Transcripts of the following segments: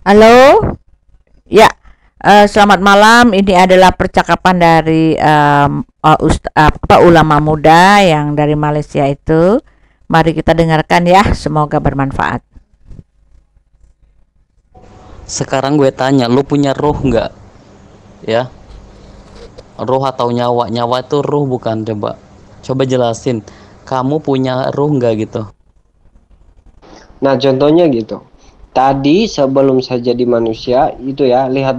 Halo, ya, selamat malam. Ini adalah percakapan dari ulama muda yang dari Malaysia itu. Mari kita dengarkan ya, semoga bermanfaat. Sekarang gue tanya, lu punya roh nggak? Ya, roh atau nyawa? Nyawa itu roh bukan? Coba jelasin. Kamu punya roh nggak gitu? Nah, contohnya gitu. Tadi sebelum saya jadi manusia itu ya, lihat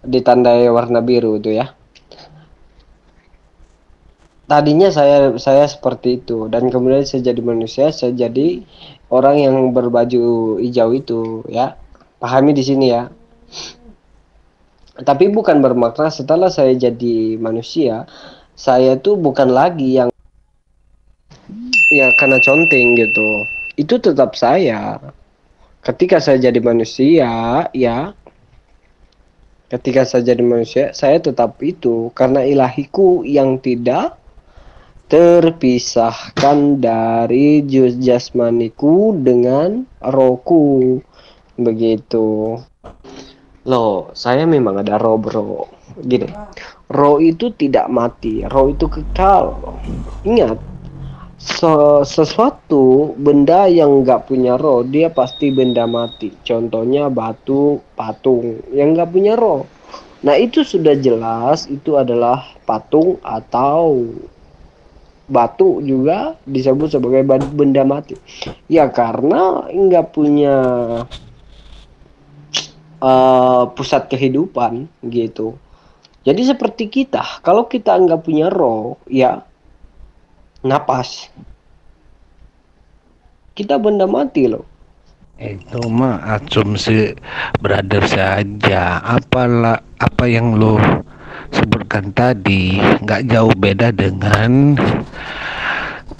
ditandai warna biru itu ya. Tadinya saya seperti itu dan kemudian saya jadi manusia, saya jadi orang yang berbaju hijau itu ya. Pahami di sini ya. Tapi bukan bermakna setelah saya jadi manusia, saya tuh bukan lagi yang ya karena conteng gitu. Itu tetap saya. Ketika saya jadi manusia, ya, ketika saya jadi manusia, saya tetap itu karena ilahiku yang tidak terpisahkan dari juz jasmaniku dengan rohku. Begitu. Loh, saya memang ada roh, bro. Gini, roh itu tidak mati, roh itu kekal. Ingat, sesuatu benda yang nggak punya roh dia pasti benda mati. Contohnya batu, patung yang nggak punya roh. Nah itu sudah jelas itu adalah patung atau batu juga disebut sebagai benda mati. Ya karena nggak punya pusat kehidupan gitu. Jadi seperti kita, kalau kita nggak punya roh, ya napas, kita benda mati loh. Itu mah asumsi brother saja. Apa yang lo sebutkan tadi nggak jauh beda dengan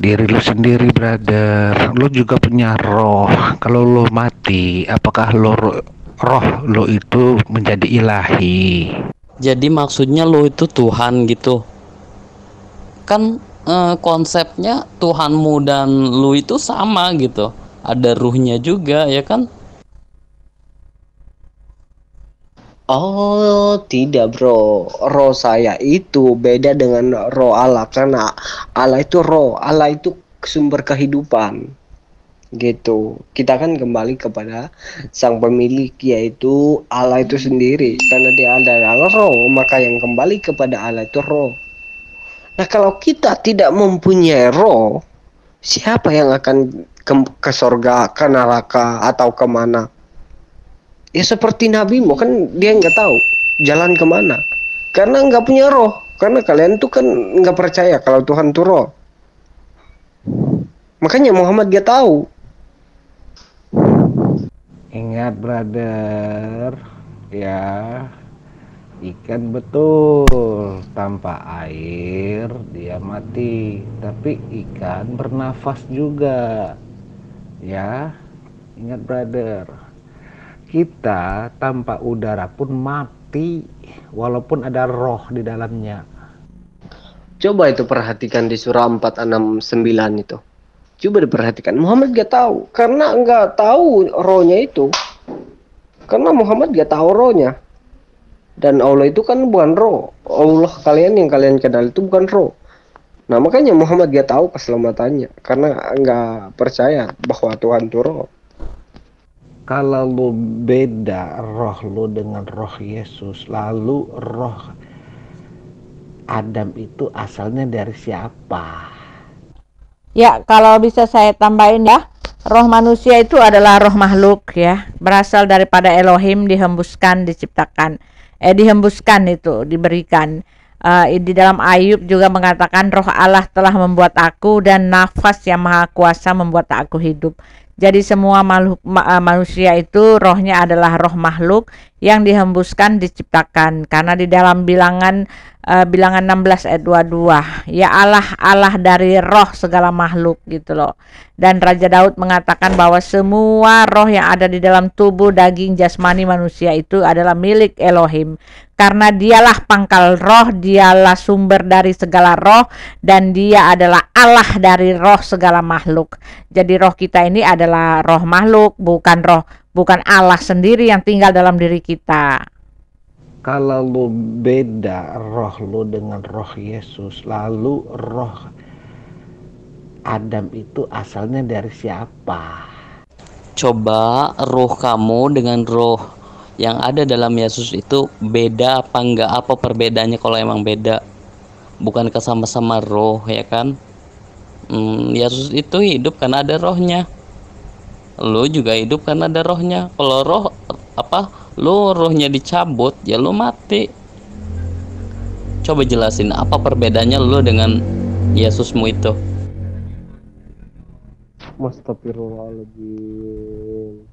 diri lo sendiri, brother. Lo juga punya roh. Kalau lo mati, apakah roh lo itu menjadi ilahi? Jadi maksudnya lu itu Tuhan gitu? Kan konsepnya Tuhanmu dan lu itu sama gitu. Ada ruhnya juga ya kan? Oh, tidak, bro. Roh saya itu beda dengan roh Allah karena Allah itu roh, Allah itu sumber kehidupan. Gitu. Kita kan kembali kepada sang pemilik yaitu Allah itu sendiri. Karena dia adalah roh, maka yang kembali kepada Allah itu roh. Nah, kalau kita tidak mempunyai roh, siapa yang akan ke surga, ke neraka atau kemana? Ya seperti nabimu kan dia nggak tahu jalan kemana karena nggak punya roh, karena kalian tuh kan nggak percaya kalau Tuhan tuh roh, makanya Muhammad gak tahu. Ingat, brother, ya, ikan betul tanpa air dia mati, tapi ikan bernafas juga. Ya, ingat, brother, kita tanpa udara pun mati walaupun ada roh di dalamnya. Coba itu perhatikan di surah 469 itu. Coba diperhatikan. Muhammad gak tahu karena nggak tahu rohnya itu. Karena Muhammad gak tahu rohnya. Dan Allah itu kan bukan roh. Allah kalian yang kalian kenal itu bukan roh. Nah makanya Muhammad gak tahu keselamatannya karena nggak percaya bahwa Tuhan itu roh. Kalau lo beda roh lo dengan roh Yesus, lalu roh Adam itu asalnya dari siapa? Ya, kalau bisa saya tambahin ya, roh manusia itu adalah roh makhluk ya, berasal daripada Elohim, dihembuskan itu, diberikan. Di dalam Ayub juga mengatakan roh Allah telah membuat aku dan nafas yang maha kuasa membuat aku hidup. Jadi semua manusia itu rohnya adalah roh makhluk yang dihembuskan diciptakan. Karena di dalam bilangan 16 ayat 22, ya Allah, Allah dari roh segala makhluk gitu loh. Dan Raja Daud mengatakan bahwa semua roh yang ada di dalam tubuh daging jasmani manusia itu adalah milik Elohim. Karena dialah pangkal roh, dialah sumber dari segala roh, dan dia adalah Allah dari roh segala makhluk. Jadi roh kita ini adalah roh makhluk, bukan Allah sendiri yang tinggal dalam diri kita. Kalau lu beda roh lu dengan roh Yesus, lalu roh Adam itu asalnya dari siapa? Coba roh kamu dengan roh yang ada dalam Yesus itu beda apa enggak? Apa perbedaannya kalau emang beda? Bukankah sama-sama roh, ya kan? Yesus itu hidup karena ada rohnya. Lu juga hidup karena ada rohnya. Kalau roh lu rohnya dicabut, ya lu mati. Coba jelasin apa perbedaannya lu dengan Yesusmu itu. Astagfirullahaladzim.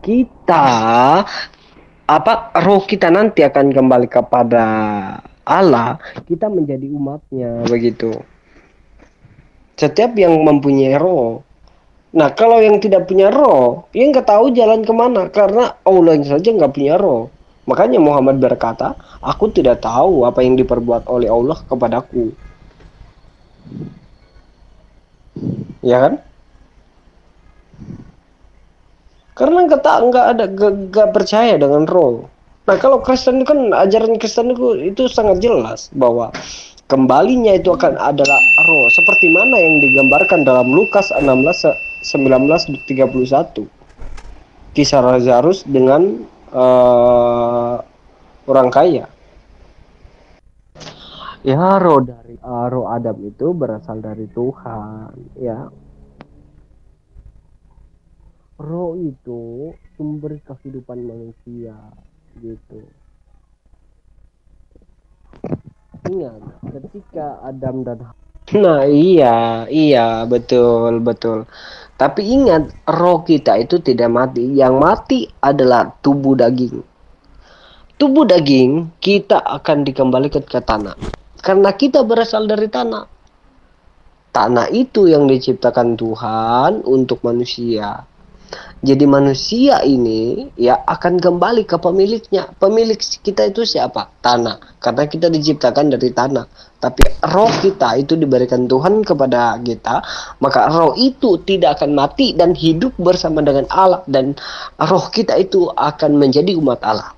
Kita roh kita nanti akan kembali kepada Allah, kita menjadi umatnya begitu. Setiap yang mempunyai roh. Nah, kalau yang tidak punya roh, dia nggak tahu jalan kemana karena Allah saja nggak punya roh. Makanya Muhammad berkata, aku tidak tahu apa yang diperbuat oleh Allah kepadaku. Ya kan? Karena nggak percaya dengan roh. Nah, kalau Kristen kan ajaran Kristen itu sangat jelas bahwa kembalinya itu akan adalah roh, seperti mana yang digambarkan dalam Lukas 16:19-31. Kisah Lazarus dengan orang kaya. Ya, roh Adam itu berasal dari Tuhan, ya. Roh itu sumber kehidupan manusia, gitu. Ingat, ketika Adam dan Nah, iya, betul. Tapi ingat, roh kita itu tidak mati. Yang mati adalah tubuh daging. Tubuh daging kita akan dikembalikan ke tanah. Karena kita berasal dari tanah. Tanah itu yang diciptakan Tuhan untuk manusia. Jadi manusia ini ya akan kembali ke pemiliknya. Pemilik kita itu siapa? Tanah. Karena kita diciptakan dari tanah. Tapi roh kita itu diberikan Tuhan kepada kita. Maka roh itu tidak akan mati dan hidup bersama dengan Allah. Dan roh kita itu akan menjadi umat Allah.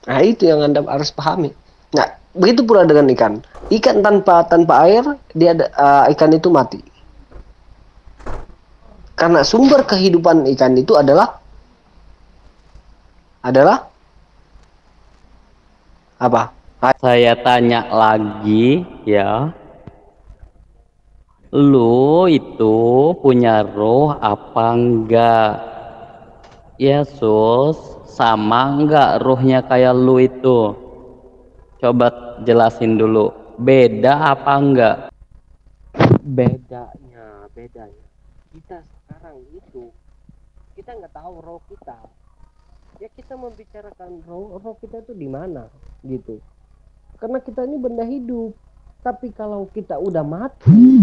Nah, itu yang Anda harus pahami. Nah, begitu pula dengan ikan. Ikan tanpa air, ikan itu mati. Karena sumber kehidupan ikan itu adalah apa? Saya tanya lagi ya. Lu itu punya roh apa enggak? Yesus sama enggak rohnya kayak lu itu? Coba jelasin dulu. Beda apa enggak? Bedanya. Kita sekarang itu kita nggak tahu roh kita. Ya, kita membicarakan roh kita itu di mana gitu. Karena kita ini benda hidup. Tapi kalau kita udah mati,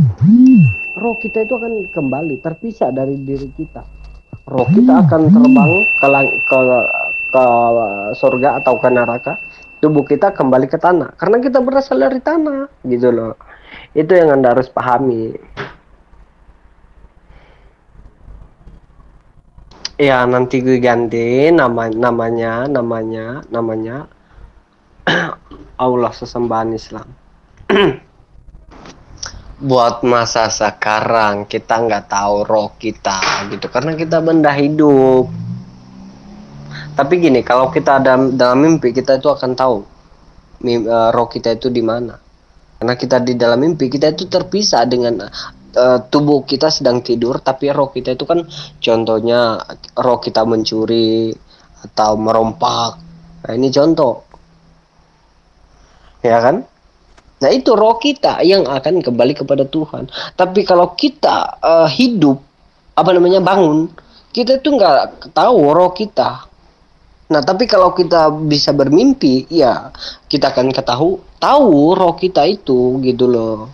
roh kita itu akan kembali terpisah dari diri kita. Roh kita akan terbang ke surga atau ke neraka. Tubuh kita kembali ke tanah. Karena kita berasal dari tanah, gitu loh. Itu yang Anda harus pahami. Ya, nanti gue ganti namanya Allah sesembahan Islam. Buat masa sekarang kita nggak tahu roh kita gitu, karena kita benda hidup. Tapi gini, kalau kita dalam mimpi, kita itu akan tahu roh kita itu di mana. Karena kita di dalam mimpi, kita itu terpisah dengan tubuh kita sedang tidur, tapi roh kita itu kan, contohnya roh kita mencuri atau merompak. Nah, ini contoh, ya kan? Nah, itu roh kita yang akan kembali kepada Tuhan. Tapi kalau kita hidup, bangun, kita tuh nggak tahu roh kita. Nah, tapi kalau kita bisa bermimpi, ya kita akan tahu roh kita itu gitu loh.